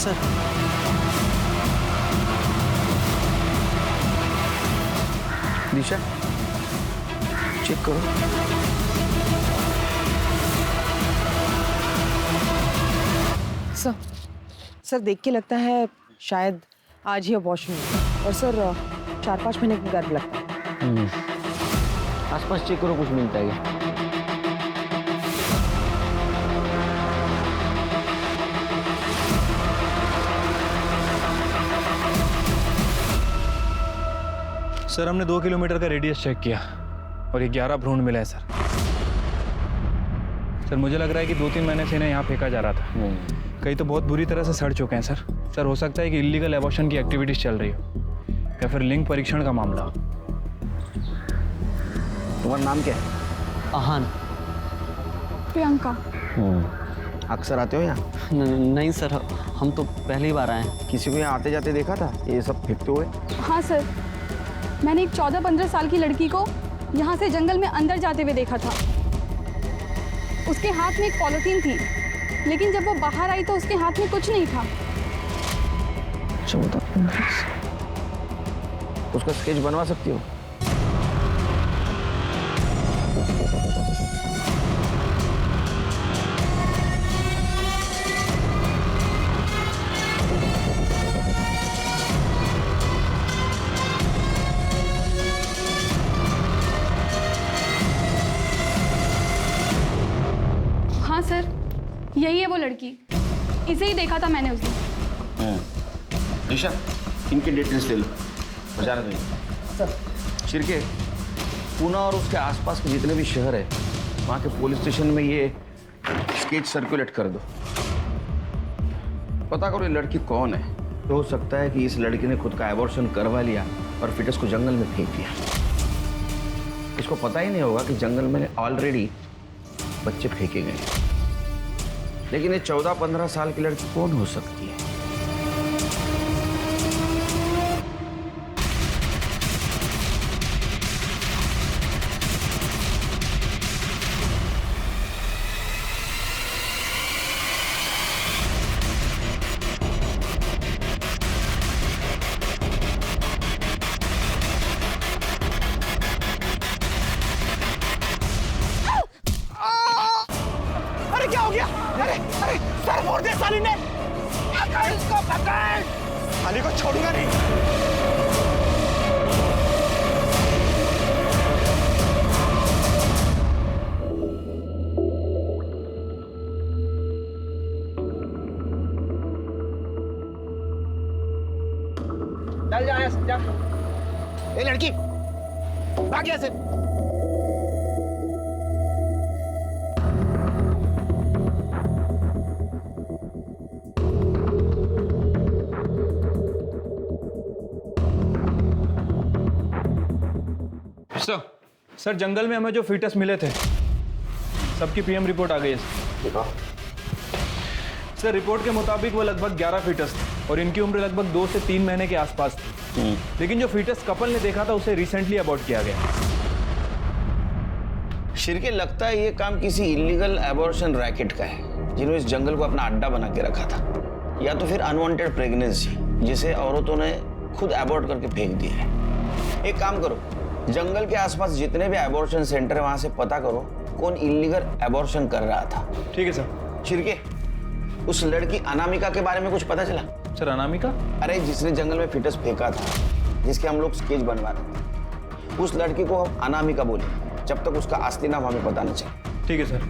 Sir. दिशा check करो। Sir देख के लगता है शायद आज ही अबॉर्शन हुआ। और सर 4-5 महीने का गर्भ लगता है। आसपास चेक करो, कुछ मिलता है क्या? सर हमने 2 किलोमीटर का रेडियस चेक किया और ये 11 भ्रूण मिले हैं सर। सर मुझे लग रहा है कि 2-3 महीने से इन्हें यहाँ फेंका जा रहा था। कई तो बहुत बुरी तरह से सड़ चुके हैं सर। सर हो सकता है कि इलीगल एबॉर्शन की एक्टिविटीज चल रही हो या फिर लिंग परीक्षण का मामला हो। तुम्हारा नाम क्या है? आहान। प्रियंका। अक्सर आते हो यहाँ? नहीं सर, हम तो पहली बार आए हैं। किसी को यहाँ आते जाते देखा था ये सब फेंकते हुए? हाँ सर, मैंने एक 14-15 साल की लड़की को यहाँ से जंगल में अंदर जाते हुए देखा था। उसके हाथ में एक पॉलिथीन थी, लेकिन जब वो बाहर आई तो उसके हाथ में कुछ नहीं था। 14-15। उसका स्केच बनवा सकती हो? हाँ सर, यही है वो लड़की। इसे ही देखा था मैंने उस दिन। निशा, इनके डिटेल्स ले लो। बजाना नहीं सर। शिरके, पुणे और उसके आसपास के जितने भी शहर है वहाँ के पुलिस स्टेशन में ये स्केच सर्कुलेट कर दो। पता करो ये लड़की कौन है। तो हो सकता है कि इस लड़की ने खुद का एबॉर्शन करवा लिया और फिटस को जंगल में फेंक दिया। इसको पता ही नहीं होगा कि जंगल में ऑलरेडी बच्चे फेंके गए। लेकिन ये 14-15 साल की लड़की कौन हो सकती है? अरे क्या हो गया? अरे अरे सर फोड़ दे साली ने। पकड़ इसको, पकड़। साली को छोड़ूंगा नहीं। चल जा यहाँ जा। ए लड़की भाग यहाँ से। सर जंगल में हमें जो फीटस मिले थे सबकी पीएम रिपोर्ट आ गई है सर। रिपोर्ट के मुताबिक वो लगभग 11 फीटस थे और इनकी उम्र लगभग 2 से 3 महीने के आसपास थी। लेकिन जो फीटस कपल ने देखा था उसे रिसेंटली अबॉर्ट किया गया। शिरके, लगता है ये काम किसी इलीगल एबॉर्शन रैकेट का है जिन्होंने इस जंगल को अपना अड्डा बना के रखा था, या तो फिर अनवांटेड प्रेगनेंसी जिसे औरतों ने खुद अबॉर्ट करके फेंक दिया है। एक काम करो, जंगल के आसपास जितने भी एबॉर्शन सेंटर है वहां से पता करो कौन इलीगल एबॉर्शन कर रहा था। ठीक है सर। शिरके, उस लड़की अनामिका के बारे में कुछ पता चला? सर अनामिका? अरे जिसने जंगल में फीटस फेंका था, जिसके हम लोग स्केच बनवा रहे थे, उस लड़की को हम अनामिका बोले जब तक उसका असली नाम हमें पता न चले। ठीक है सर,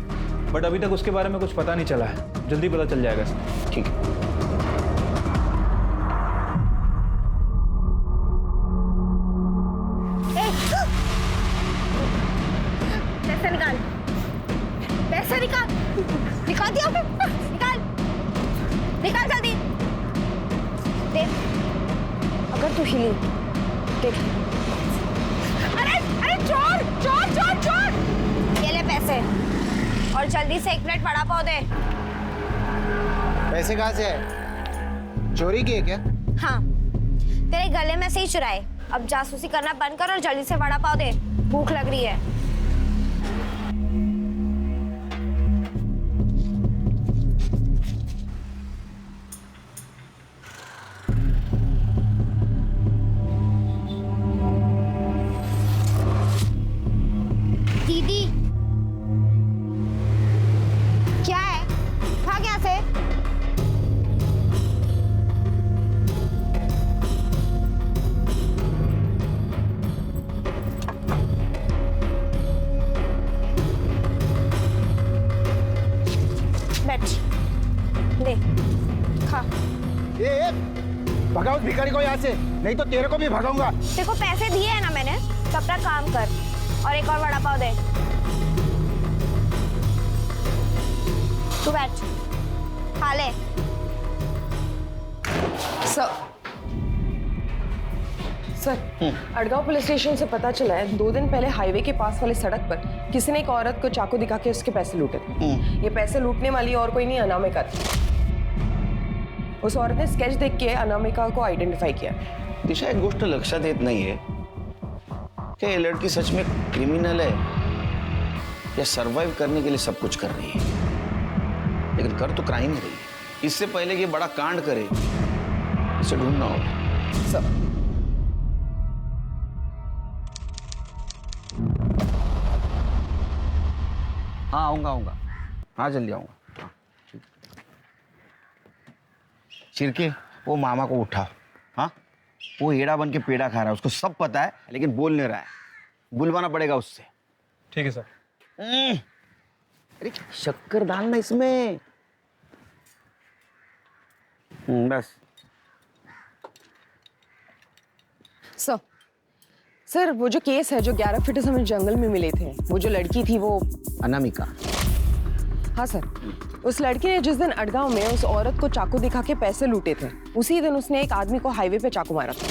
बट अभी तक उसके बारे में कुछ पता नहीं चला है। जल्दी पता चल जाएगा सर। ठीक है। पैसे निकाल, पैसे निकाल, निकाल दिया, निकाल, निकाल जल्दी। देख, अगर तू हिली, देख। अरे अरे चोर चोर चोर चोर, ये ले पैसे और जल्दी से 1 प्लेट वड़ा पाव दे। पैसे कहाँ से आए? चोरी किए क्या? हाँ, तेरे गले में से ही चुराए। अब जासूसी करना बंद कर और जल्दी से वड़ा पाव दे, भूख लग रही है। खा। ए, भगाओ भिखारी को यहाँ से, नहीं तो तेरे को भी भगाऊंगा। तेरे को पैसे दिए हैं ना मैंने, तो अपना काम कर और एक और वड़ा पाव दे। तू बैठ, खा ले। सर, अड़गांव पुलिस स्टेशन से पता चला है 2 दिन पहले हाईवे के पास वाले सड़क पर किसी ने एक औरत को चाकू दिखा के उसके पैसे लूटे थे। ये पैसे लूटने वाली और कोई नहीं, अनामिका थी। उस औरत ने स्केच देख के अनामिका को आइडेंटिफाई किया। दिशा, एक गोष्ट लक्षात येत नाहीये कि ये लड़की सच में क्रिमिनल है या सरवाइव करने के लिए सब कुछ कर रही है, लेकिन कर तो क्राइम ही रही है। इससे पहले कि ये बड़ा कांड करे, इसे ढूंढना होगा। सर, हाँ आऊंगा, हाँ जल्दी आऊंगा। हाँ, ठीक। चिरके, वो मामा को उठाओ। हाँ, वो हेड़ा बन के पेड़ा खा रहा है, उसको सब पता है लेकिन बोल नहीं रहा है। बुलवाना पड़ेगा उससे। ठीक है सर। अरे शक्कर डालना इसमें। बस। सर, वो जो केस है जो 11 फीट हमें जंगल में मिले थे, वो जो लड़की थी वो अनामिका। हाँ सर, उस लड़की ने जिस दिन अड़गांव में उस औरत को चाकू दिखा के पैसे लूटे थे, उसी दिन उसने एक आदमी को हाईवे पे चाकू मारा था।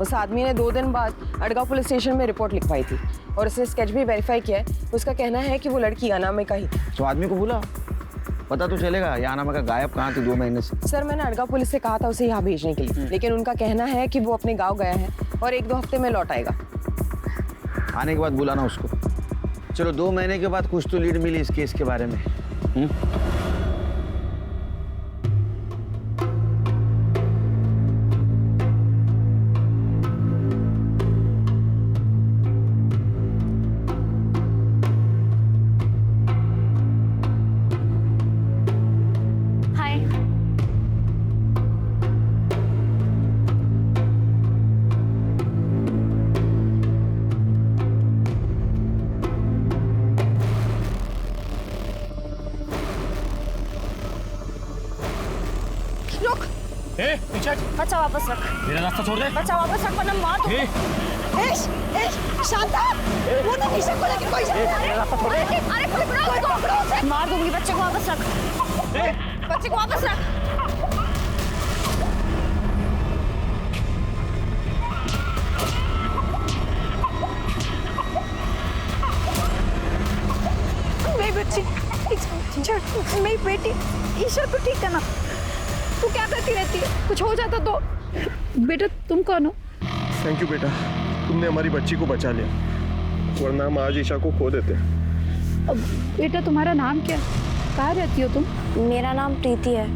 उस आदमी ने 2 दिन बाद अड़गांव पुलिस स्टेशन में रिपोर्ट लिखवाई थी और उसने स्केच भी वेरीफाई किया है। उसका कहना है कि वो लड़की अनामिका ही थी। तो आदमी को बुला, पता तो चलेगा ये अनामिका गायब कहाँ थी 2 महीने से। सर, मैंने अड़गांव पुलिस से कहा था उसे यहाँ भेजने के लिए, लेकिन उनका कहना है कि वो अपने गाँव गया है और 1-2 हफ्ते में लौट आएगा। आने के बाद बुलाना उसको। चलो 2 महीने के बाद कुछ तो लीड मिली इस केस के बारे में। हाय। रुक, ए, पीछे हट। बच्चा वापस रख। मेरा रास्ता छोड़ दे। बच्चा वापस रख वरना मार दूंगा। शांता, वो तो निशा को लेके कोई अरे पकड़ो उसको। मार दूंगी। बच्चे को वापस रख। बच्चे को वापस रख। मेरी बच्ची, मेरी बेटी ईशा को ठीक करना। तू क्या करती रहती है? कुछ हो जाता तो? बेटा तुम कौन हो? थैंक यू बेटा, तुमने हमारी बच्ची को बचा लिया, वरना हम आज ईशा को खो देते। अब बेटा तुम्हारा नाम क्या है? कहाँ रहती हो तुम? मेरा नाम प्रीति है।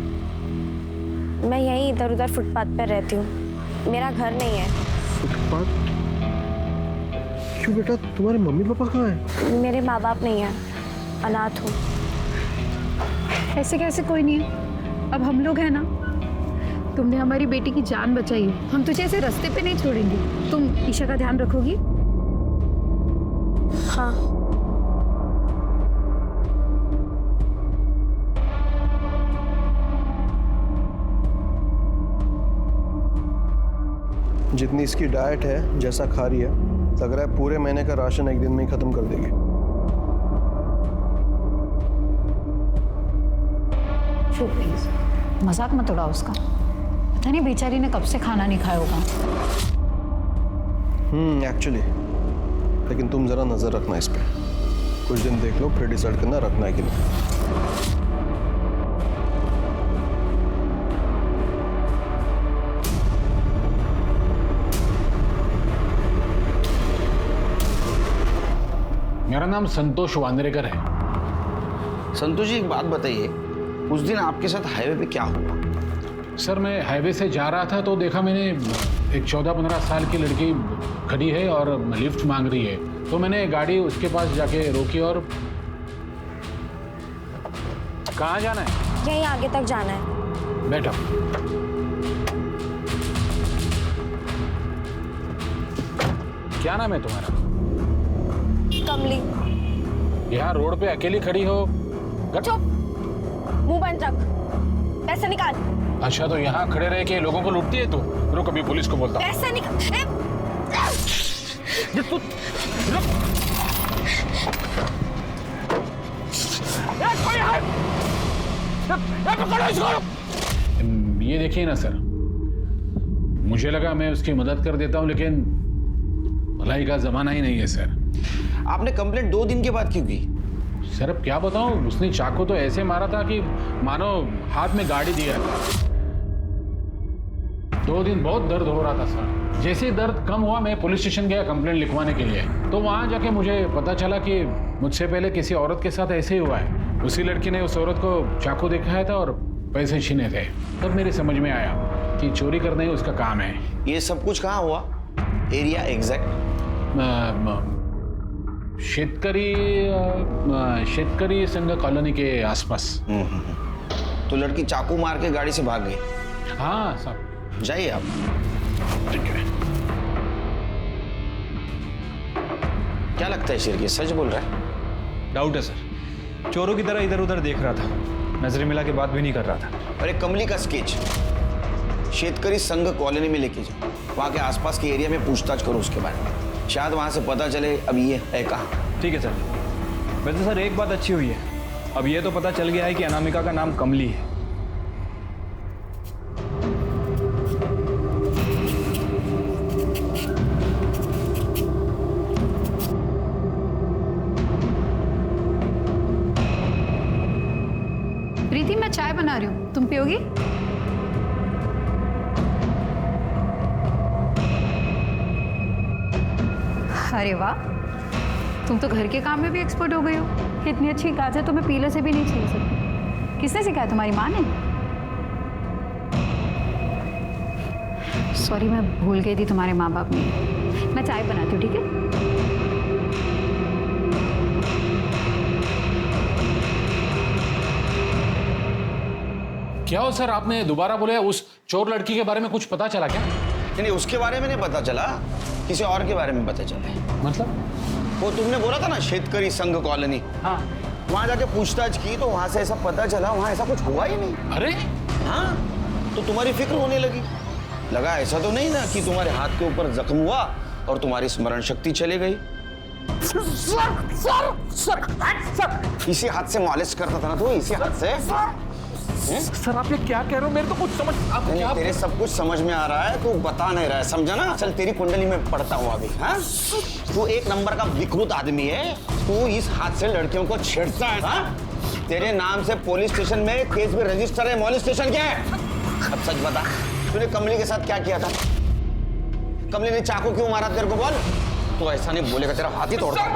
मैं यहीं इधर उधर फुटपाथ पर रहती हूँ। मेरा घर नहीं है। फुटपाथ? क्यों बेटा, तुम्हारे मम्मी पापा कहाँ हैं? मेरे माँ बाप नहीं है, अनाथ हूँ। ऐसे कैसे कोई नहीं है? अब हम लोग हैं ना। तुमने हमारी बेटी की जान बचाई है, हम तुझे ऐसे रास्ते पे नहीं छोड़ेंगे। तुम ईशा का ध्यान रखोगी? हाँ। जितनी इसकी डाइट है, जैसा खा रही है, लग रहा है पूरे महीने का राशन एक दिन में ही खत्म कर देगी। चुप प्लीज, मजाक मत उड़ाओ उसका। पता नहीं बेचारी ने कब से खाना नहीं खाया होगा। एक्चुअली, लेकिन तुम जरा नजर रखना इस पे। कुछ दिन देख लो, फिर डिसाइड करना रखना है कि नहीं। मेरा नाम संतोष वानरेकर है। संतोष जी, एक बात बताइए, उस दिन आपके साथ हाईवे पे क्या हुआ? सर, मैं हाईवे से जा रहा था तो देखा मैंने एक 14-15 साल की लड़की खड़ी है और लिफ्ट मांग रही है, तो मैंने गाड़ी उसके पास जाके रोकी। और कहाँ जाना है? यहीं आगे तक जाना है। बैठो। क्या नाम है तुम्हारा? कमली। यहाँ रोड पे अकेली खड़ी हो? चुप। मुंह बंद रख, पैसे निकाल। अच्छा, तो यहाँ खड़े रह के लोगों को लूटती है तू? रुक, अभी पुलिस को बोलता हूँ। पैसे निकाल। ये देखिए ना सर, मुझे लगा मैं उसकी मदद कर देता हूँ, लेकिन भलाई का जमाना ही नहीं है सर। आपने कंप्लेंट 2 दिन के बाद क्यों की? सर अब क्या बताऊं, उसने चाकू तो ऐसे मारा था कि मानो हाथ में गाड़ी दिया था। 2 दिन बहुत दर्द हो रहा था सर। जैसे दर्द कम हुआ, मैं पुलिस स्टेशन गया कंप्लेंट लिखवाने के लिए। तो वहां जाके मुझे पता चला कि मुझसे पहले किसी औरत के साथ ऐसे ही हुआ है। उसी लड़की ने उस औरत को चाकू दिखाया था और पैसे छीने थे। तब मेरे समझ में आया कि चोरी करना ही उसका काम है। ये सब कुछ कहाँ हुआ? Area exact? शेतकरी संघ कॉलोनी के आसपास। तो लड़की चाकू मार के गाड़ी से भाग गई? हाँ साहब। जाइए आप। ठीक है। क्या लगता है शिरके, सच बोल रहा है? डाउट है सर, चोरों की तरह इधर उधर देख रहा था, नजरें मिला के बात भी नहीं कर रहा था। अरे कमली का स्केच शेतकरी संघ कॉलोनी में लेके जाओ, वहां के आसपास के एरिया में पूछताछ करो उसके बारे में, शायद वहां से पता चले अब ये है कहाँ। ठीक है सर। वैसे सर एक बात अच्छी हुई है, अब ये तो पता चल गया है कि अनामिका का नाम कमली है। प्रीति, मैं चाय बना रही हूँ, तुम पियोगी? अरे वाह, तुम तो घर के काम में भी एक्सपर्ट हो गई हो। इतनी अच्छी गाजर तो मैं पीले से भी नहीं छील सकती। किसने सिखाया? तुम्हारी माँ ने? सॉरी, मैं भूल गई थी तुम्हारे माँ बाप ने। मैं चाय बनाती हूँ, ठीक है? क्या हो सर, आपने दोबारा बोले उस चोर लड़की के बारे में कुछ पता चला क्या? नहीं, उसके बारे में नहीं पता चला, किसी और के बारे में पता चला। मतलब? वो तुमने बोला था ना शेतकरी संघ कॉलोनी, हाँ, वहां जाके पूछताछ की तो वहां से ऐसा पता चला वहां ऐसा कुछ हुआ ही नहीं। अरे हाँ, तो तुम्हारी फिक्र होने लगी। लगा ऐसा तो नहीं ना कि तुम्हारे हाथ के ऊपर जख्म हुआ और तुम्हारी स्मरण शक्ति चली गई। इसी हाथ से मालिश करता था ना तू, इसी हाथ से। सर आप ये क्या कह रहे हो? मेरे तो कुछ समझ नहीं, तेरे सब कुछ समझ में आ रहा है, तू बता नहीं रहा है, समझा ना? चल तेरी कुंडली में पढ़ता हूँ अभी। हाँ, तू एक नंबर का विकृत आदमी है, तू इस हाथ से लड़कियों को छेड़ता है। हाँ? तेरे नाम से पुलिस स्टेशन में केस भी रजिस्टर है। मॉलेस्टेशन स्टेशन क्या है? अब सच बता, तूने कमली के साथ क्या किया था? कमली ने चाकू क्यों मारा तेरे को, बोल? तू ऐसा नहीं बोलेगा, तेरा हाथ ही तोड़ता हूं।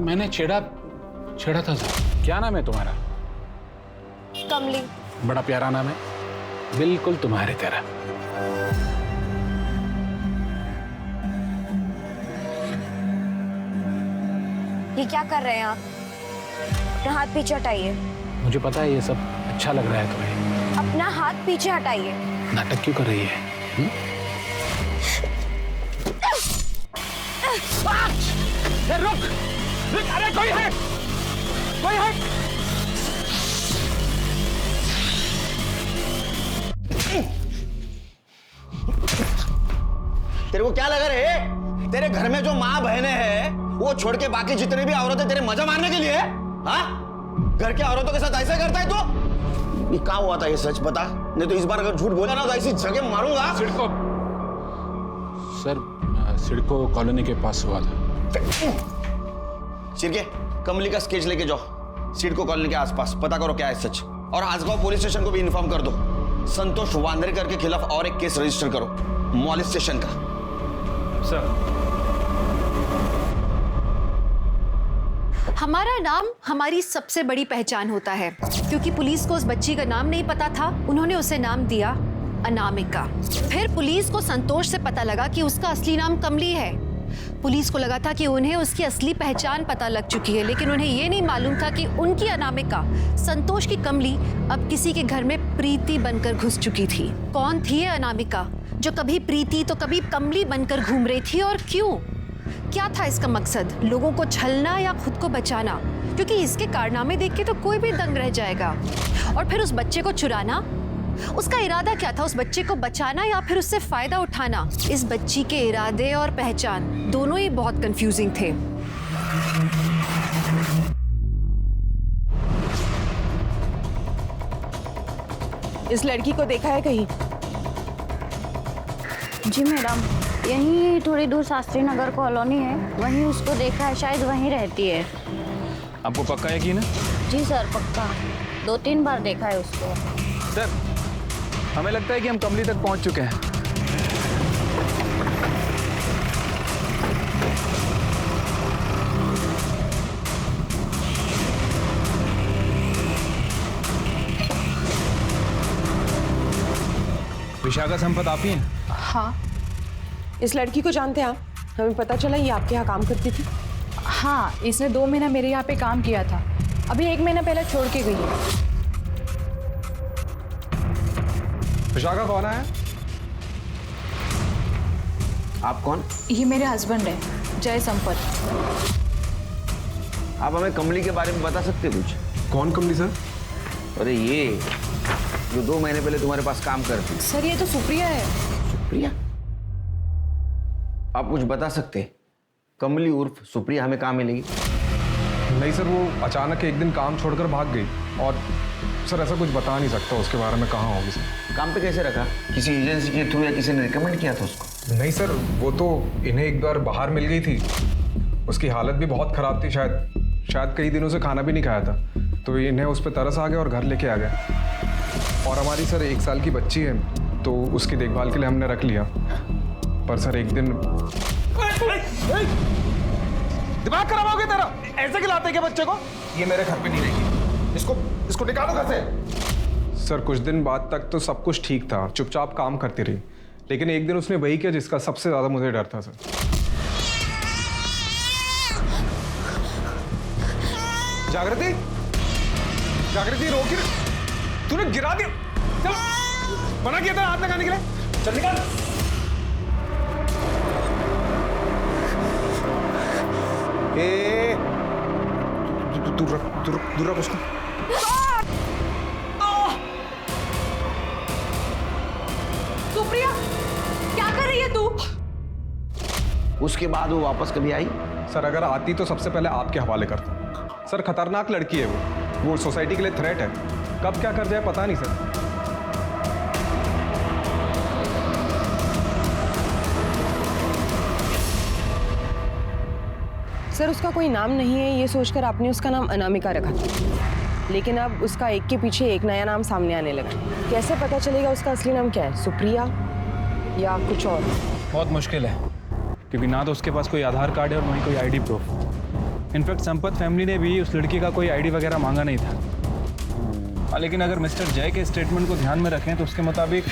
मैंने छेड़ा था सर। क्या नाम है तुम्हारा? कमली। बड़ा प्यारा नाम है, बिल्कुल तुम्हारी तरह। ये क्या कर रहे हैं आप? अपना हाथ पीछे हटाइए। मुझे पता है ये सब अच्छा लग रहा है तुम्हें। अपना हाथ पीछे हटाइए। नाटक क्यों कर रही है? रुक, अरे कोई है, कोई है। तेरे को क्या लगा रे? तेरे घर में जो माँ बहनें हैं वो छोड़ के बाकी जितने भी औरतें तेरे मजा मारने के लिए? हाँ, घर के औरतों के साथ ऐसा करता है तू? ये क्या हुआ था, ये सच बता, नहीं तो इस बार अगर झूठ बोला ना तो ऐसी जगह मारूंगा। सिडको कॉलोनी के पास हुआ था। शिरके, कमली का स्केच लेके जाओ, सिडको कॉलोनी के आसपास पता करो क्या है सच, और आसगांव पुलिस स्टेशन को भी इन्फॉर्म कर दो। संतोष वांद्रेकर के खिलाफ और एक केस रजिस्टर करो, मॉलेस्टेशन का। सर, हमारा नाम हमारी सबसे बड़ी पहचान होता है, क्योंकि पुलिस को उस बच्ची का नाम नहीं पता था, उन्होंने उसे नाम दिया अनामिका। फिर पुलिस को संतोष से पता लगा कि उसका असली नाम कमली है। पुलिस को लगा था कि उन्हें उसकी असली पहचान पता लग चुकी है, लेकिन उन्हें यह नहीं मालूम था कि उनकी अनामिका, संतोष की कमली, अब किसी के घर में प्रीति बनकर घुस चुकी थी। कौन थी ये अनामिका जो कभी प्रीति तो कभी कमली बनकर घूम रही थी, और क्यों? क्या था इसका मकसद? लोगों को छलना या खुद को बचाना? क्योंकि इसके कारनामे देख के तो कोई भी दंग रह जाएगा। और फिर उस बच्चे को चुराना, उसका इरादा क्या था? उस बच्चे को बचाना या फिर उससे फायदा उठाना? इस बच्ची के इरादे और पहचान दोनों ही बहुत कंफ्यूजिंग थे। इस लड़की को देखा है कहीं? जी मैडम, यहीं थोड़ी दूर शास्त्री नगर कॉलोनी है, वहीं उसको देखा है, शायद वहीं रहती है। आपको पक्का यकीन है? जी सर, पक्का 2-3 बार देखा है उसको। सर, हमें लगता है कि हम कमली तक पहुंच चुके हैं। विशाखा संपत आप ही हैं? हाँ इस लड़की को जानते हैं आप? हमें पता चला ये आपके यहाँ काम करती थी। हाँ, इसने 2 महीना मेरे यहाँ पे काम किया था, अभी 1 महीना पहले छोड़ के गई है। विशाखा कौन है? आप कौन? ये मेरे हस्बैंड है, जय संपत। आप हमें कमली के बारे में बता सकते हैं कुछ? कौन कमली सर? अरे ये जो 2 महीने पहले तुम्हारे पास काम करती। सर ये तो सुप्रिया है। सुप्रिया? आप कुछ बता सकते हैं? कमली उर्फ सुप्रिया हमें कहाँ मिलेगी? नहीं सर, वो अचानक एक दिन काम छोड़कर भाग गई और सर ऐसा कुछ बता नहीं सकता उसके बारे में, कहाँ होगी सर। काम पे कैसे रखा? किसी एजेंसी के थ्रू या किसी ने रिकमेंड किया था उसको? नहीं सर, वो तो इन्हें एक बार बाहर मिल गई थी, उसकी हालत भी बहुत ख़राब थी, शायद कई दिनों से खाना भी नहीं खाया था, तो इन्हें उस पर तरस आ गया और घर लेके आ गए। और हमारी सर 1 साल की बच्ची है, तो उसकी देखभाल के लिए हमने रख लिया। पर सर एक दिन दिमाग खराब हो गया तेरा? ऐसे खिलाते क्या बच्चे को? ये मेरे घर पे नहीं रहेगी, इसको निकालो घर से। सर कुछ दिन बाद तक तो सब कुछ ठीक था, चुपचाप काम करती रही, लेकिन एक दिन उसने वही किया जिसका सबसे ज्यादा मुझे डर था सर। जागृति, जागृति रोकी, तूने गिरा दिया। चल, मना किया था हाथ लगाने के लिए, चल निकाल। दूर रख उसको। सुप्रिया, क्या कर रही है तू? उसके बाद वो वापस कभी आई? सर अगर आती तो सबसे पहले आपके हवाले करता। सर खतरनाक लड़की है वो सोसाइटी के लिए थ्रेट है, कब क्या कर जाए पता नहीं सर। सर उसका कोई नाम नहीं है ये सोचकर आपने उसका नाम अनामिका रखा था, लेकिन अब उसका एक के पीछे एक नया नाम सामने आने लगा। कैसे पता चलेगा उसका असली नाम क्या है, सुप्रिया या कुछ और? बहुत मुश्किल है, क्योंकि ना तो उसके पास कोई आधार कार्ड है और ना ही कोई ID proof. In fact Sampat family ने भी उस लड़की का कोई आईडी वगैरह मांगा नहीं था। लेकिन अगर मिस्टर जय के स्टेटमेंट को ध्यान में रखें तो उसके मुताबिक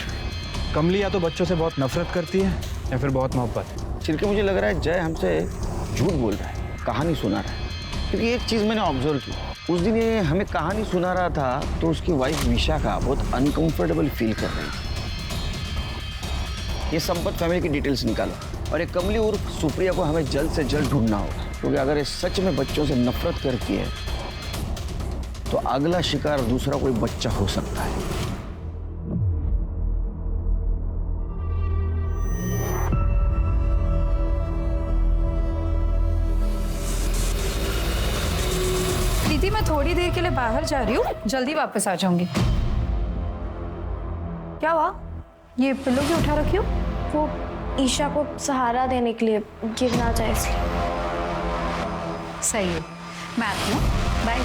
कमली या तो बच्चों से बहुत नफरत करती है या फिर बहुत मोहब्बत। छिलके मुझे लग रहा है जय हमसे झूठ बोल रहा है, कहानी सुना रहा है। क्योंकि एक चीज़ मैंने ऑब्जर्व की, उस दिन ये हमें कहानी सुना रहा था तो उसकी वाइफ विशाखा बहुत अनकंफर्टेबल फील कर रही थी। ये संपत फैमिली की डिटेल्स निकालो और ये कमली उर्फ सुप्रिया को हमें जल्द से जल्द ढूंढना होगा, क्योंकि अगर ये सच में बच्चों से नफरत करती है तो अगला शिकार दूसरा कोई बच्चा हो सकता है। दीदी मैं थोड़ी देर के लिए बाहर जा रही हूँ, जल्दी वापस आ जाऊंगी। क्या हुआ? ये पिल्लो क्यों उठा रखी हो? वो ईशा को सहारा देने के लिए, गिर ना जाए इसलिए। सही है, मैं आती हूँ, बाय।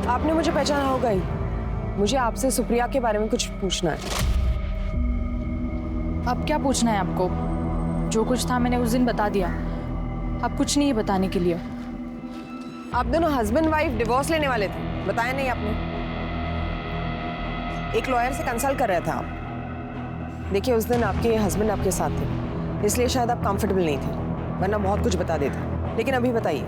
आपने मुझे पहचाना होगा ही, मुझे आपसे सुप्रिया के बारे में कुछ पूछना है। अब क्या पूछना है आपको? जो कुछ था मैंने उस दिन बता दिया, अब कुछ नहीं है बताने के लिए। आप दोनों हस्बैंड वाइफ डिवोर्स लेने वाले थे, बताया नहीं आपने? एक लॉयर से कंसल्ट कर रहे थे आप। देखिए उस दिन आपके हस्बैंड आपके साथ थे, इसलिए शायद आप कंफर्टेबल नहीं थे, वरना बहुत कुछ बता देते। लेकिन अभी बताइए,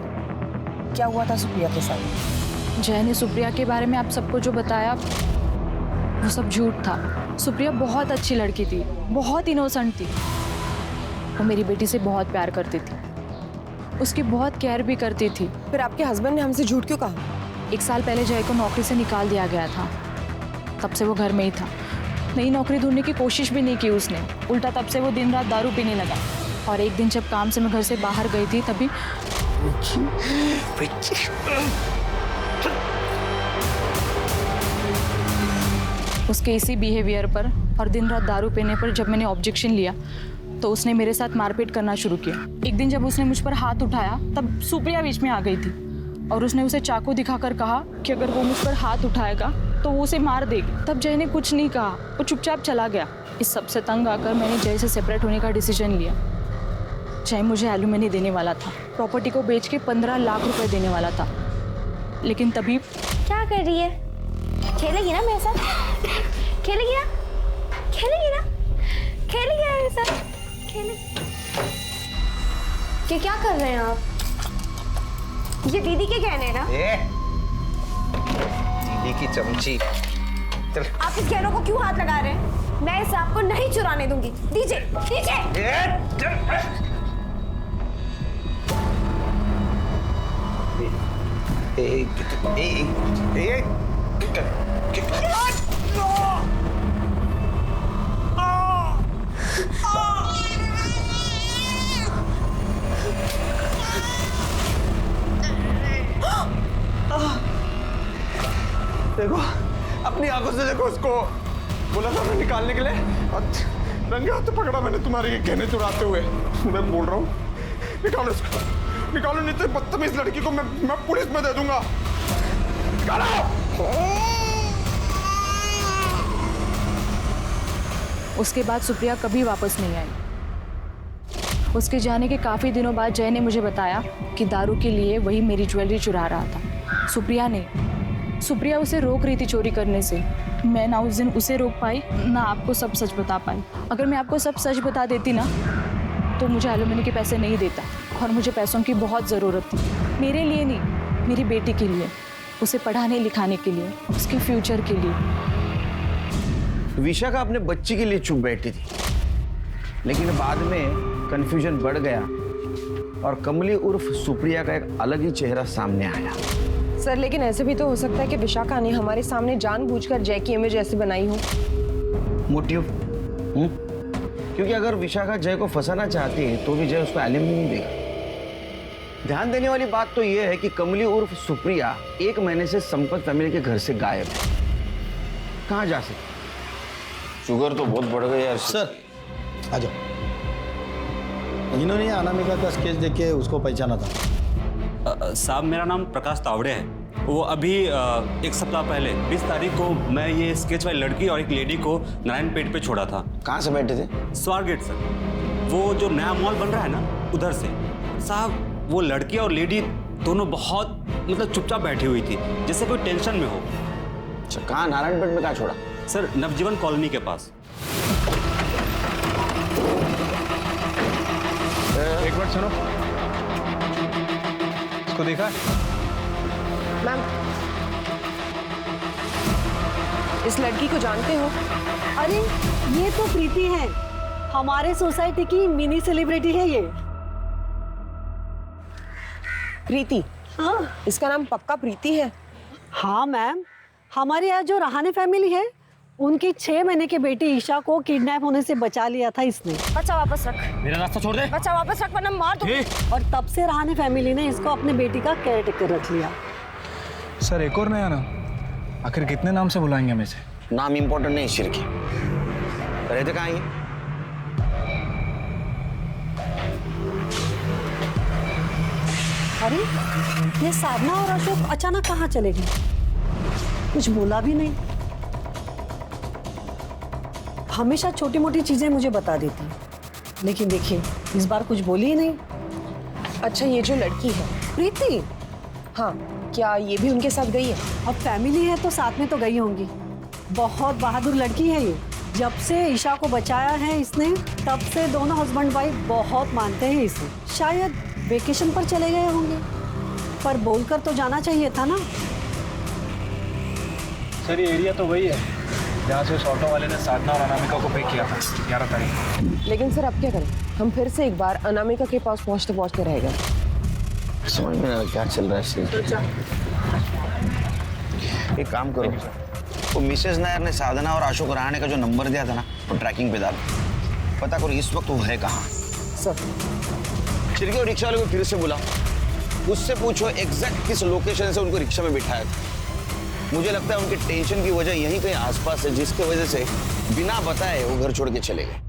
क्या हुआ था सुप्रिया के साथ? जय ने सुप्रिया के बारे में आप सबको जो बताया वो सब झूठ था। सुप्रिया बहुत अच्छी लड़की थी, बहुत इनोसेंट थी। वो मेरी बेटी से बहुत प्यार करती थी, उसकी बहुत केयर भी करती थी। फिर आपके हस्बैंड ने हमसे झूठ क्यों कहा? 1 साल पहले जय को नौकरी से निकाल दिया गया था, तब से वो घर में ही था। नई नौकरी ढूंढने की कोशिश भी नहीं की उसने, उल्टा तब से वो दिन रात दारू पीने लगा। और एक दिन जब काम से मैं घर से बाहर गई थी तभी उसके इसी बिहेवियर पर और दिन रात दारू पीने पर जब मैंने ऑब्जेक्शन लिया तो उसने मेरे साथ मारपीट करना शुरू किया। एक दिन जब उसने मुझ पर हाथ उठाया तब सुप्रिया बीच में आ गई थी और उसने उसे चाकू दिखाकर कहा कि अगर वो मुझ पर हाथ उठाएगा तो वो उसे मार देगी। तब जय ने कुछ नहीं कहा, वो चुपचाप चला गया। इस सबसे तंग आकर मैंने जय से सेपरेट होने का डिसीजन लिया। जय मुझे एलुमनी देने वाला था, प्रॉपर्टी को बेच के 15 लाख रुपए देने वाला था, लेकिन तभी क्या कर रही है? खेलेगी ना मेरे साथ? खेलेगी ना? खेलेगी ना? खेलेगी ना मेरे साथ? खेलेगी। क्या कर रहे हैं आप? ये दीदी के गहने ना? दीदी की चमची। चल। आप इस गहनों को क्यों हाथ लगा रहे हैं? मैं इस आपको नहीं चुराने दूंगी। दीजिए, दीजिए। देखो, अपनी आंखों से देखो उसको। बोला था मैं निकालने के लिए, रंगे हाथ पकड़ा मैंने तुम्हारे ये गहने चुराते हुए। मैं बोल रहा हूँ निकालो इसको, निकालो, नहीं तो बदतमीज लड़की को मैं पुलिस में दे दूंगा। निकालो। उसके बाद सुप्रिया कभी वापस नहीं आई। उसके जाने के काफ़ी दिनों बाद जय ने मुझे बताया कि दारू के लिए वही मेरी ज्वेलरी चुरा रहा था। सुप्रिया नहीं, सुप्रिया उसे रोक रही थी चोरी करने से। मैं ना उस दिन उसे रोक पाई ना आपको सब सच बता पाई। अगर मैं आपको सब सच बता देती ना तो मुझे एलुमनी के पैसे नहीं देता, और मुझे पैसों की बहुत ज़रूरत थी। मेरे लिए नहीं, मेरी बेटी के लिए, उसे पढ़ाने लिखाने के लिए, उसके फ्यूचर के लिए। विशाखा अपने बच्ची के लिए चुप बैठी थी, लेकिन बाद में कंफ्यूजन बढ़ गया और कमली उर्फ सुप्रिया का एक अलग ही चेहरा सामने आया। सर, लेकिन ऐसे भी तो हो सकता है कि विशाखा ने हमारे सामने जानबूझकर जय की इमेज ऐसे बनाई हो। मोटिव? क्योंकि अगर विशाखा जय को फंसाना चाहती है तो भी जय उसको एलिमनी नहीं देगा। ध्यान देने वाली बात तो यह है कि कमली उर्फ सुप्रिया 1 महीने से संपत फैमिली के घर से गायब है। कहाँ जा सकती? शुगर तो बहुत बढ़ गई यार। सर आ जाओ। इन्होंने अनामिका का स्केच देख के उसको पहचाना था। साहब, मेरा नाम प्रकाश तावड़े है। वो अभी 1 सप्ताह पहले 20 तारीख को मैं ये स्केच वाली लड़की और एक लेडी को नारायणपेट पे छोड़ा था। कहाँ से बैठे थे? स्वारगेट सर, वो जो नया मॉल बन रहा है ना, उधर से। साहब, वो लड़की और लेडी दोनों बहुत मतलब चुपचाप बैठी हुई थी, जैसे कोई टेंशन में हो। अच्छा, कहाँ? नारायणपेट में कहाँ छोड़ा? सर, नवजीवन कॉलोनी के पास। एक मिनट सुनो, इसको देखा? मैम, इस लड़की को जानते हो? अरे ये तो प्रीति है, हमारे सोसाइटी की मिनी सेलिब्रिटी है ये। प्रीति? हाँ। इसका नाम पक्का प्रीति है? हाँ मैम, हमारे यहाँ जो रहाने फैमिली है उनकी 6 महीने की बेटी ईशा को किडनैप होने से बचा लिया था इसने। बच्चा वापस रख। मेरा रास्ता छोड़ दे। बच्चा वापस रख वरना मार दूंगी। और तब से रहाने फैमिली ने इसको अपने बेटी का केयर टेकर रख लिया। सर, एक और नया नाम? आखिर कितने नाम से बुलाएंगे हमें से? नाम इंपॉर्टेंट नहीं, शिरकी। रहते कहाँ ये? अरे ये साधना और अशोक अचानक कहाँ चले गए? कुछ बोला भी नहीं। हमेशा छोटी मोटी चीजें मुझे बता देती, लेकिन देखिए इस बार कुछ बोली ही नहीं। अच्छा, ये जो लड़की है प्रीति, हाँ, क्या ये भी उनके साथ गई है? अब फैमिली है तो साथ में तो गई होंगी। बहुत बहादुर लड़की है ये। जब से ईशा को बचाया है इसने, तब से दोनों हस्बैंड वाइफ बहुत मानते हैं इसे। शायद वेकेशन पर चले गए होंगे। पर बोलकर तो जाना चाहिए था ना। सर ये एरिया तो वही है जहाँ से उस ऑटो वाले ने साधना और अनामिका को पिक किया था 11 तारीख। लेकिन सर अब क्या करें, हम फिर से एक बार अनामिका के पास पहुंचते पहुंचते रह गए। समझ में नहीं आ रहा क्या चल रहा है इसलिए। एक काम करो, वो मिसेस नायर ने साधना और अशोक रहाणे का जो नंबर दिया था ना, वो ट्रैकिंग पे डालो, पता करो इस वक्त वो है कहाँ। सर चिरके और रिक्शा वाले को फिर से बुला, उससे पूछो एग्जैक्ट किस लोकेशन से उनको रिक्शा में बिठाया था। मुझे लगता है उनके टेंशन की वजह यहीं कहीं आसपास है, जिसके वजह से बिना बताए वो घर छोड़ के चले गए।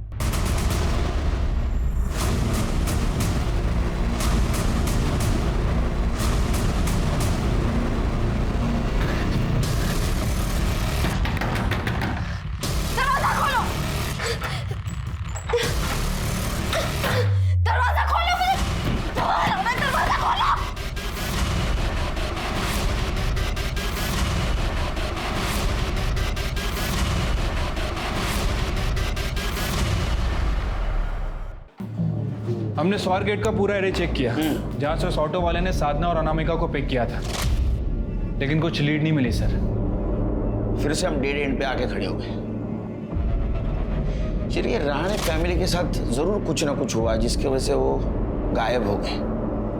हमने स्वार गेट का पूरा एरिया चेक किया जहाँ से उस ऑटो वाले ने साधना और अनामिका को पिक किया था, लेकिन कुछ लीड नहीं मिली सर। फिर से हम डेड एंड पे आके खड़े हो गए। चिरके रहाणे फैमिली के साथ जरूर कुछ ना कुछ हुआ जिसकी वजह से वो गायब हो गए।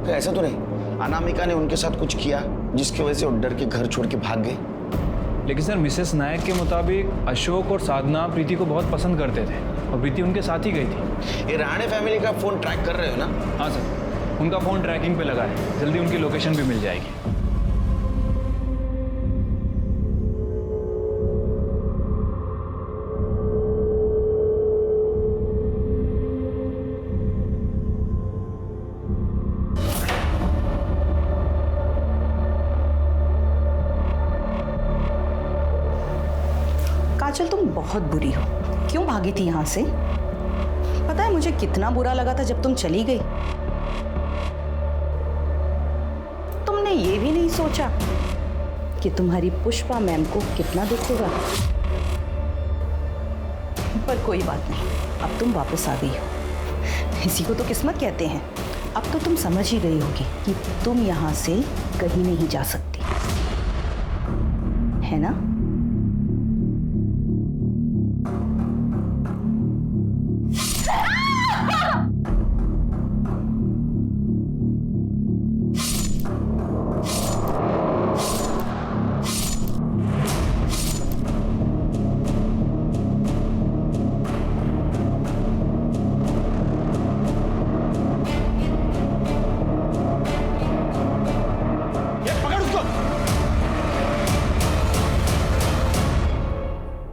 तो ऐसा तो नहीं अनामिका ने उनके साथ कुछ किया जिसकी वजह से वो डर के घर छोड़ के भाग गए। लेकिन सर मिसेस नायक के मुताबिक अशोक और साधना प्रीति को बहुत पसंद करते थे और प्रीति उनके साथ ही गई थी। ये रहाणे फैमिली का फोन ट्रैक कर रहे हो ना? हाँ सर, उनका फोन ट्रैकिंग पे लगा है, जल्दी उनकी लोकेशन भी मिल जाएगी। काजल तुम बहुत बुरी हो। क्यों भागी थी यहाँ से? पता है मुझे कितना बुरा लगा था जब तुम चली गई। तुमने ये भी नहीं सोचा कि तुम्हारी पुष्पा मैम को कितना दुख होगा। पर कोई बात नहीं, अब तुम वापस आ गई हो। इसी को तो किस्मत कहते हैं। अब तो तुम समझ ही गई होगी कि तुम यहाँ से कहीं नहीं जा सकती, है ना?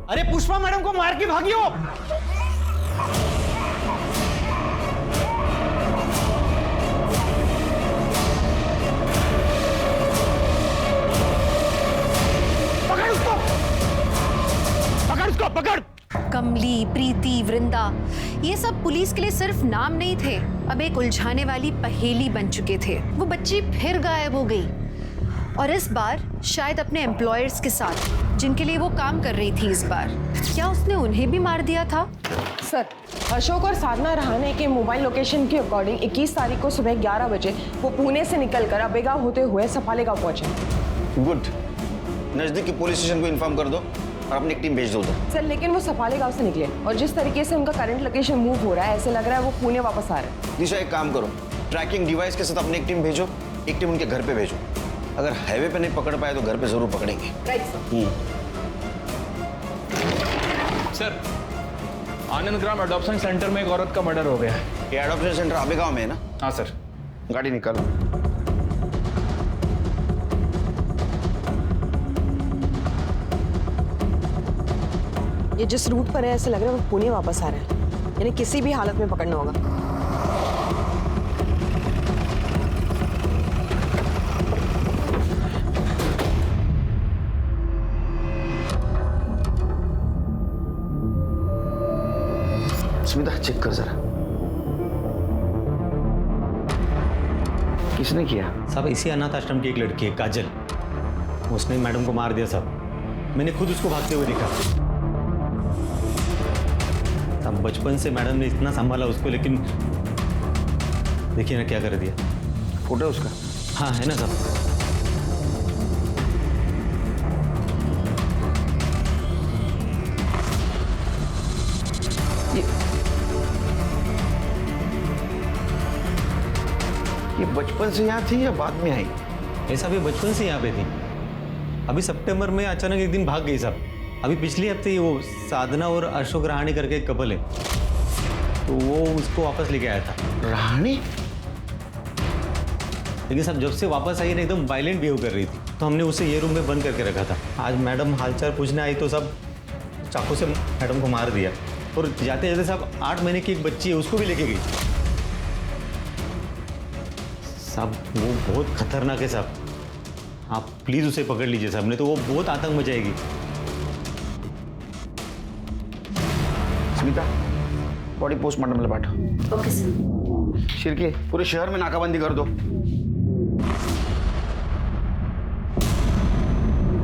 अरे पुष्पा मैडम को मार के भागी हो। पकड़ उसको, पकड़ उसको, पकड़। कमली, प्रीति, वृंदा, ये सब पुलिस के लिए सिर्फ नाम नहीं थे, अब एक उलझाने वाली पहेली बन चुके थे। वो बच्ची फिर गायब हो गई और इस बार शायद अपने एम्प्लॉयर्स के साथ, जिनके लिए वो काम कर रही थी। इस बार क्या उसने उन्हें भी मार दिया था? सर अशोक और साधना रहाणे के मोबाइल लोकेशन के अकॉर्डिंग 21 तारीख को सुबह 11 बजे वो पुणे से निकलकर अबेगा होते हुए सफाले गांव पहुंचे। गुड, नजदीकी पुलिस स्टेशन को इन्फॉर्म कर दो और अपनी एक टीम भेज दो उधर। सर लेकिन वो सफाले गांव से निकले और जिस तरीके से उनका करंट लोकेशन मूव हो रहा है, ऐसे लग रहा है वो पुणे वापस आ रहे हैं। दिशा एक काम करो, ट्रैकिंग डिवाइस के साथ अपनी एक टीम भेजो, एक टीम उनके घर पे भेजो। अगर हाईवे पे नहीं पकड़ पाए तो घर पे जरूर पकड़ेंगे। Right sir. Sir Anandgram adoption centre में एक औरत का मर्डर हो गया है। ये अडॉप्शन सेंटर आबेगांव में है ना? हाँ सर। गाड़ी निकालो। ये जिस रूट पर है ऐसे लग रहा है वो पुणे वापस आ रहे हैं, यानी किसी भी हालत में पकड़ना होगा। स्मिता चेक कर जरा, किसने किया? साहब इसी अनाथ आश्रम की एक लड़की है काजल, उसने मैडम को मार दिया साहब। मैंने खुद उसको भागते हुए देखा। साहब बचपन से मैडम ने इतना संभाला उसको, लेकिन देखिए ना क्या कर दिया। फोटो उसका? हाँ है ना साहब। बचपन से यहाँ थी या बाद में आई? ये साहब ये बचपन से यहाँ पे थी। अभी सितंबर में अचानक एक दिन भाग गई साहब। अभी पिछले हफ्ते ही वो साधना और अशोक रहाणे करके एक कपल है, तो वो उसको वापस लेके आया था। रहाणे? लेकिन साहब जब से वापस आई ना एकदम वायलेंट बिहेव कर रही थी, तो हमने उसे ये रूम में बंद करके रखा था। आज मैडम हालचाल पूछने आई तो सब चाकू से मैडम को मार दिया, और जाते जाते साहब 8 महीने की एक बच्ची है उसको भी लेके गई। साहब वो बहुत खतरनाक है साहब, आप प्लीज उसे पकड़ लीजिए साहब, नहीं तो वो बहुत आतंक मचाएगी। स्मिता, बॉडी पोस्टमार्टम में पाठो। Okay sir. शिरके, पूरे शहर में नाकाबंदी कर दो।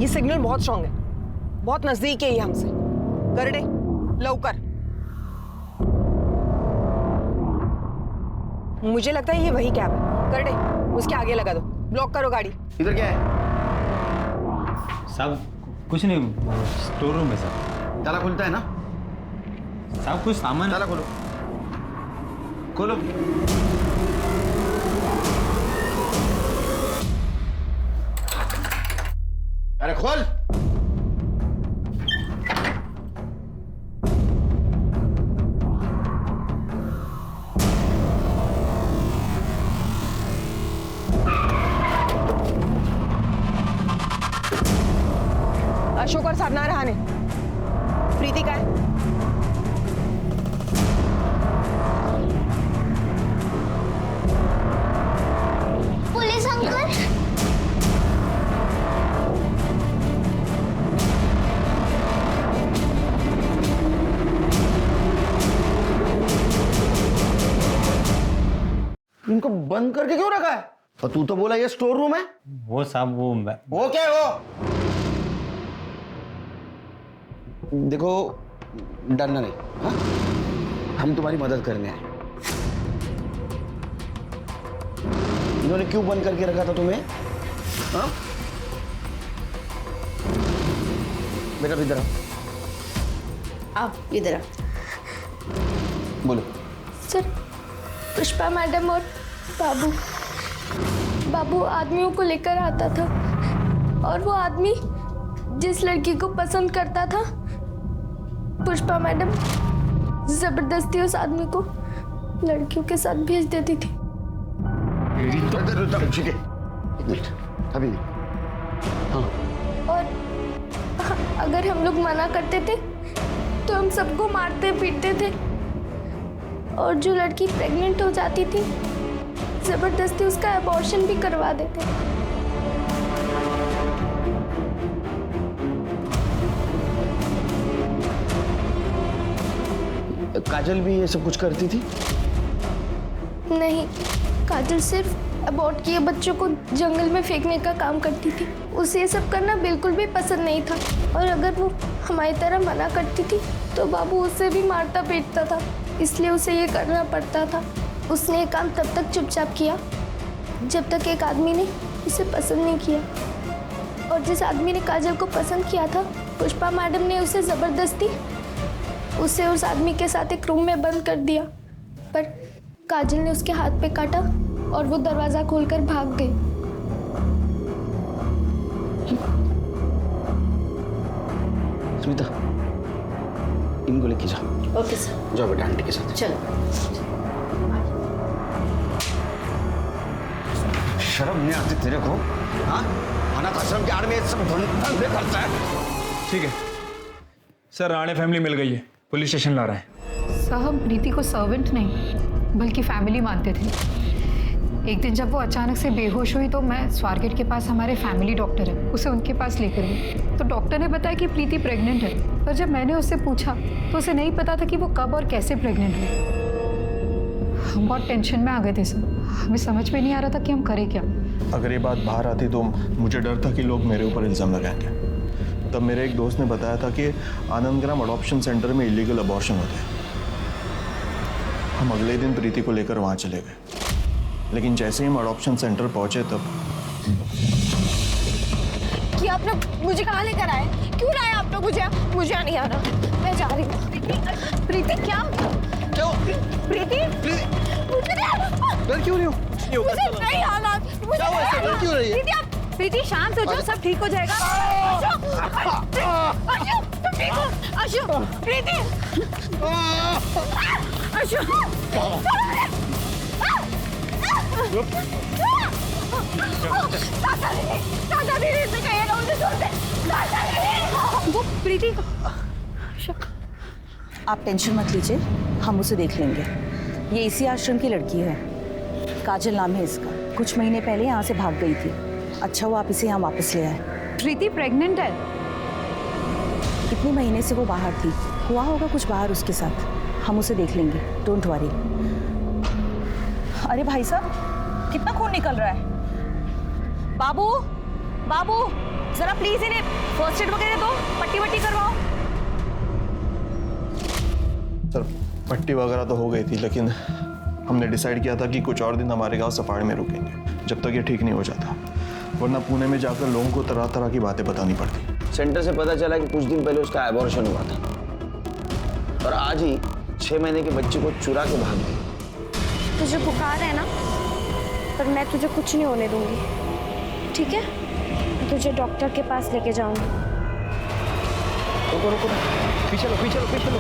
ये सिग्नल बहुत स्ट्रांग है, बहुत नजदीक है ये हमसे। करडे, लवकर। मुझे लगता है ये वही कैब है। करडे, उसके आगे लगा दो, ब्लॉक करो गाड़ी। इधर क्या है? साहब कुछ नहीं, स्टोर रूम है साहब। ताला खुलता है ना? साहब कुछ सामान। ताला खोलो, खोलो। अरे खोल। अशोक और साधना रहाणे। प्रीति का है? Police uncle. इनको बंद करके क्यों रखा है? और तू तो बोला ये स्टोर रूम है। वो साहब वो क्या है वो? देखो, डरना नहीं, हाँ? हम तुम्हारी मदद करने आए। इन्होंने क्यों बंद करके रखा था तुम्हें? हाँ? बेटा इधर आओ। आप इधर आओ। बोलो। सर, पुष्पा मैडम और बाबू आदमियों को लेकर आता था, और वो आदमी जिस लड़की को पसंद करता था, पुष्पा मैडम जबरदस्ती उस आदमी को लड़कियों के साथ भेज देती थी। ठीक है, एक मिनट, अभी नहीं। हाँ। और अगर हम लोग मना करते थे तो हम सबको मारते पीटते थे, और जो लड़की प्रेग्नेंट हो जाती थी जबरदस्ती उसका अबॉर्शन भी करवा देते। काजल भी ये सब कुछ करती थी? नहीं, काजल सिर्फ अबॉर्ट किए बच्चों को जंगल में फेंकने का काम करती थी। उसे ये सब करना बिल्कुल भी पसंद नहीं था, और अगर वो हमारी तरह मना करती थी तो बाबू उसे भी मारता पीटता था, इसलिए उसे ये करना पड़ता था। उसने ये काम तब तक चुपचाप किया जब तक एक आदमी ने उसे पसंद नहीं किया, और जिस आदमी ने काजल को पसंद किया था, पुष्पा मैडम ने उसे ज़बरदस्ती उसे उस आदमी के साथ एक रूम में बंद कर दिया। पर काजल ने उसके हाथ पे काटा और वो दरवाजा खोलकर भाग गई। स्मिता, इनको लेके जाओ। Okay sir. जाओ बेटा आंटी के साथ। चलो। शर्म नहीं आती तेरे को? हाँ, अनाथ आश्रम के आड़ में सब धंधे करता है। ठीक है सर, राणे फैमिली मिल गई है, पुलिस स्टेशन ला रहे हैं। साहब प्रीति को सर्वेंट नहीं बल्कि फैमिली मानते थे। एक दिन जब वो अचानक से बेहोश हुई तो मैं स्वारगेट के पास हमारे फैमिली डॉक्टर है, उसे उनके पास लेकर गई। तो डॉक्टर ने बताया कि प्रीति प्रेग्नेंट है, पर जब मैंने उससे पूछा तो उसे नहीं पता था कि वो कब और कैसे प्रेग्नेंट हुई। हम बहुत टेंशन में आ गए थे सर, हमें समझ में नहीं आ रहा था कि हम करें क्या। अगर ये बात बाहर आती तो मुझे डर था कि लोग मेरे ऊपर इल्ज़ाम लगाएंगे। तब मेरे एक दोस्त ने बताया था कि आनंदग्राम अडॉप्शन सेंटर में इलीगल अबॉर्शन होते हैं। हम अगले दिन प्रीति को लेकर वहाँ चले गए, लेकिन जैसे ही हम अडॉप्शन सेंटर पहुँचे तब कि आपने मुझे कहाँ लेकर आए? क्यों लाए आप लोग मुझे? मुझे नहीं आ रहा, मैं जा रही हूँ। प्रीति क्या प्रीति डर क्यों नहीं हो? मुझे नहीं आना। क्या हुआ? ऐसे डर क्यों रही है? प्रीति आप प्रीति शांत हो जाओ, सब ठीक हो जाएगा। अशु तुम ठीक हो? अशु प्रीति अशु दादा दीदी से कहिएगा मुझे छोड़ दे। दादा दीदी वो प्रीति आप टेंशन मत लीजिए, हम उसे देख लेंगे। ये इसी आश्रम की लड़की है, काजल नाम है इसका। कुछ महीने पहले यहाँ से भाग गई थी। अच्छा वो आप इसे यहाँ वापस ले आए। प्रीति प्रेग्नेंट है। कितने महीने से वो बाहर थी, हुआ होगा कुछ बाहर उसके साथ। हम उसे देख लेंगे, डोंट वरी। अरे भाई साहब कितना खून निकल रहा है। बाबू बाबू जरा प्लीज इन्हें फर्स्ट एड वगैरह दो, पट्टी वट्टी करवाओ। सर पट्टी वगैरह तो हो गई थी, लेकिन हमने डिसाइड किया था कि कुछ और दिन हमारे गांव सफाड़ में रुकेंगे जब तक ये ठीक नहीं हो जाता, वरना पुणे में जाकर लोगों को तरह तरह की बातें बतानी पड़ती। सेंटर से पता चला कि कुछ दिन पहले उसका एबॉर्शन हुआ था और आज ही 6 महीने के बच्चे को चुरा के भाग गई। तुझे बुखार है ना, पर मैं तुझे कुछ नहीं होने दूंगी, ठीक है? तुझे डॉक्टर के पास लेके जाऊंगी। रुको रुको, पीछे लो पीछे लो पीछे लो।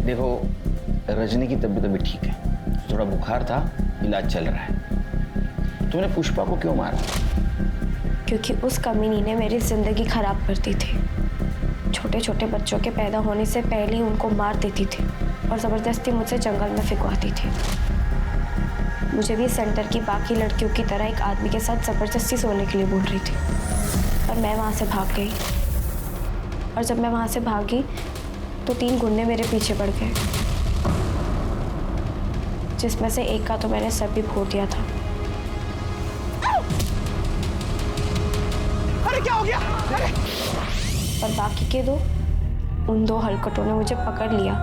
देखो रजनी की तबीयत अभी ठीक है, थोड़ा बुखार था, इलाज चल रहा है। तुमने पुष्पा को क्यों मारा? क्योंकि उस कमीनी ने मेरी जिंदगी खराब कर दी थी। छोटे छोटे बच्चों के पैदा होने से पहले ही उनको मार देती थी और ज़बरदस्ती मुझसे जंगल में फिकवाती थी। मुझे भी सेंटर की बाकी लड़कियों की तरह एक आदमी के साथ ज़बरदस्ती सोने के लिए बोल रही थी, और मैं वहाँ से भाग गई। और जब मैं वहाँ से भागी तो 3 गुंडे मेरे पीछे पड़ गए, जिसमें से एक का तो मैंने सर भी फोड़ दिया था। अरे क्या हो गया? अरे और बाकी के 2, उन 2 हलकटों ने मुझे पकड़ लिया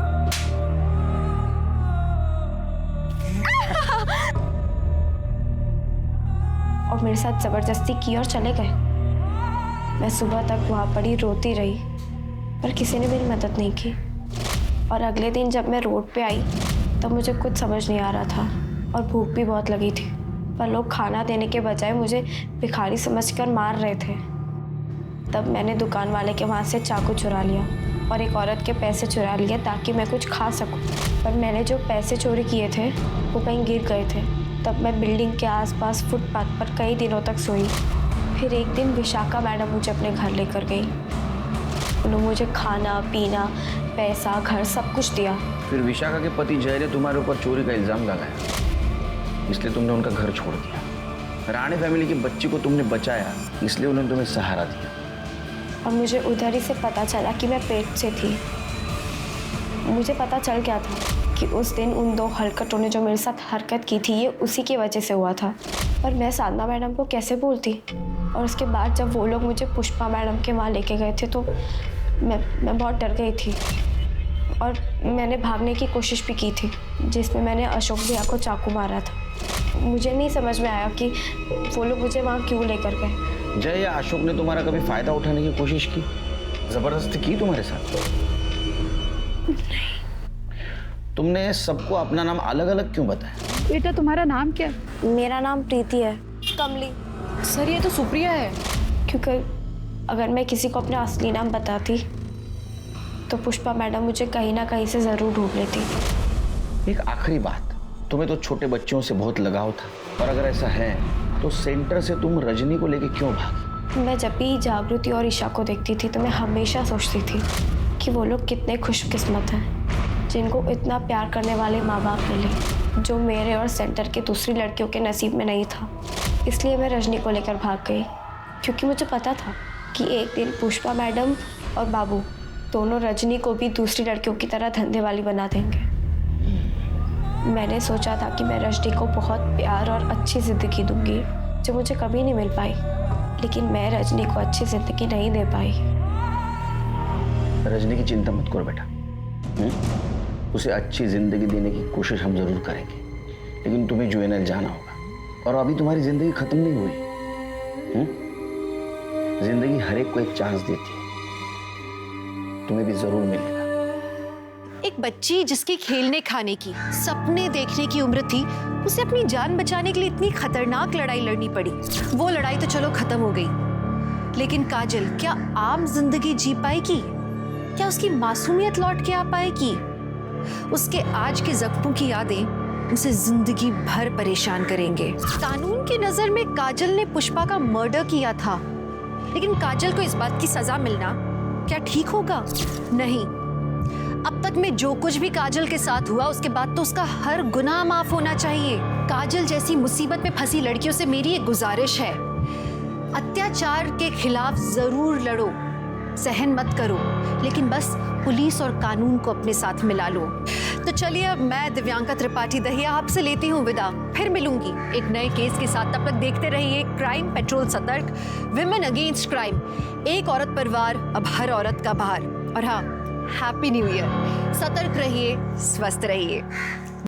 और मेरे साथ जबरदस्ती की और चले गए। मैं सुबह तक वहां पड़ी रोती रही, पर किसी ने मेरी मदद नहीं की। और अगले दिन जब मैं रोड पे आई तब मुझे कुछ समझ नहीं आ रहा था और भूख भी बहुत लगी थी, पर लोग खाना देने के बजाय मुझे भिखारी समझकर मार रहे थे। तब मैंने दुकान वाले के वहाँ से चाकू चुरा लिया और एक औरत के पैसे चुरा लिए ताकि मैं कुछ खा सकूं। पर मैंने जो पैसे चोरी किए थे वो कहीं गिर गए थे। तब मैं बिल्डिंग के आसपास फुटपाथ पर कई दिनों तक सोई। फिर एक दिन विशाखा मैडम मुझे अपने घर लेकर गई। उन्होंने मुझे खाना पीना, पैसा, घर सब कुछ दिया। फिर विशाखा के पति जय ने तुम्हारे ऊपर चोरी का इल्जाम लगाया, इसलिए तुमने उनका घर छोड़ दिया। राणे फैमिली की बच्ची को तुमने बचाया, इसलिए उन्होंने तुम्हें सहारा दिया। और मुझे उधर ही से पता चला कि मैं पेट से थी। मुझे पता चल गया था कि उस दिन उन 2 हरकतों ने जो मेरे साथ हरकत की थी ये उसी की वजह से हुआ था। पर मैं साधना मैडम को कैसे बोलती? और उसके बाद जब वो लोग मुझे पुष्पा मैडम के वहाँ लेके गए थे तो मैं बहुत डर गई थी और मैंने भागने की कोशिश भी की थी, जिसमें मैंने अशोक भैया को चाकू मारा था। मुझे नहीं समझ में आया कि वो लोग मुझे वहाँ क्यों लेकर गए। जय या अशोक ने तुम्हारा कभी फायदा उठाने की कोशिश की, जबरदस्ती की तुम्हारे साथ? तुमने सबको अपना नाम अलग अलग क्यों बताया? बेटा तुम्हारा नाम क्या? मेरा नाम प्रीति है। कमली। सर ये तो सुप्रिया है। क्योंकि अगर मैं किसी को अपना असली नाम बताती तो पुष्पा मैडम मुझे कहीं ना कहीं से ज़रूर ढूंढ लेती। एक आखिरी बात, तुम्हें तो छोटे बच्चों से बहुत लगाव था, और अगर ऐसा है तो सेंटर से तुम रजनी को लेके क्यों भागी? मैं जब भी जागृति और ईशा को देखती थी तो मैं हमेशा सोचती थी कि वो लोग कितने खुशकिस्मत हैं जिनको इतना प्यार करने वाले माँ बाप मिले, जो मेरे और सेंटर के दूसरी लड़कियों के नसीब में नहीं था। इसलिए मैं रजनी को लेकर भाग गई, क्योंकि मुझे पता था कि एक दिन पुष्पा मैडम और बाबू दोनों रजनी को भी दूसरी लड़कियों की तरह धंधे वाली बना देंगे। मैंने सोचा था कि मैं रजनी को बहुत प्यार और अच्छी ज़िंदगी दूंगी, जो मुझे कभी नहीं मिल पाई, लेकिन मैं रजनी को अच्छी ज़िंदगी नहीं दे पाई। रजनी की चिंता मत करो बेटा, उसे अच्छी ज़िंदगी देने की कोशिश हम ज़रूर करेंगे, लेकिन तुम्हें यूएनएल जाना होगा और अभी तुम्हारी ज़िंदगी ख़त्म नहीं हुई। जिंदगी हर एक को एक चांस देती है, तुम्हें भी जरूर मिलेगा। एक बच्ची जिसकी खेलने खाने की, सपने देखने की उम्र थी, उसे अपनी जान बचाने के लिए इतनी खतरनाक लड़ाई लड़नी पड़ी। वो लड़ाई तो चलो खत्म हो गई, लेकिन काजल क्या आम जिंदगी जी पाएगी? क्या उसकी मासूमियत लौट के आ पाएगी? उसके आज के जख्मों की यादें उसे जिंदगी भर परेशान करेंगे। कानून की नजर में काजल ने पुष्पा का मर्डर किया था, लेकिन काजल को इस बात की सजा मिलना क्या ठीक होगा? नहीं। अब तक में जो कुछ भी काजल के साथ हुआ, उसके बाद तो उसका हर गुनाह माफ होना चाहिए। काजल जैसी मुसीबत में फंसी लड़कियों से मेरी एक गुजारिश है, अत्याचार के खिलाफ जरूर लड़ो, सहन मत करो, लेकिन बस पुलिस और कानून को अपने साथ मिला लो। तो चलिए, अब मैं दिव्यांका त्रिपाठी दहिया आपसे लेती हूँ विदा। फिर मिलूंगी एक नए केस के साथ। तब तक देखते रहिए क्राइम पेट्रोल सतर्क, विमेन अगेंस्ट क्राइम, एक औरत पर वार, अब हर औरत का भार। और हाँ, हैप्पी न्यू ईयर। सतर्क रहिए, स्वस्थ रहिए।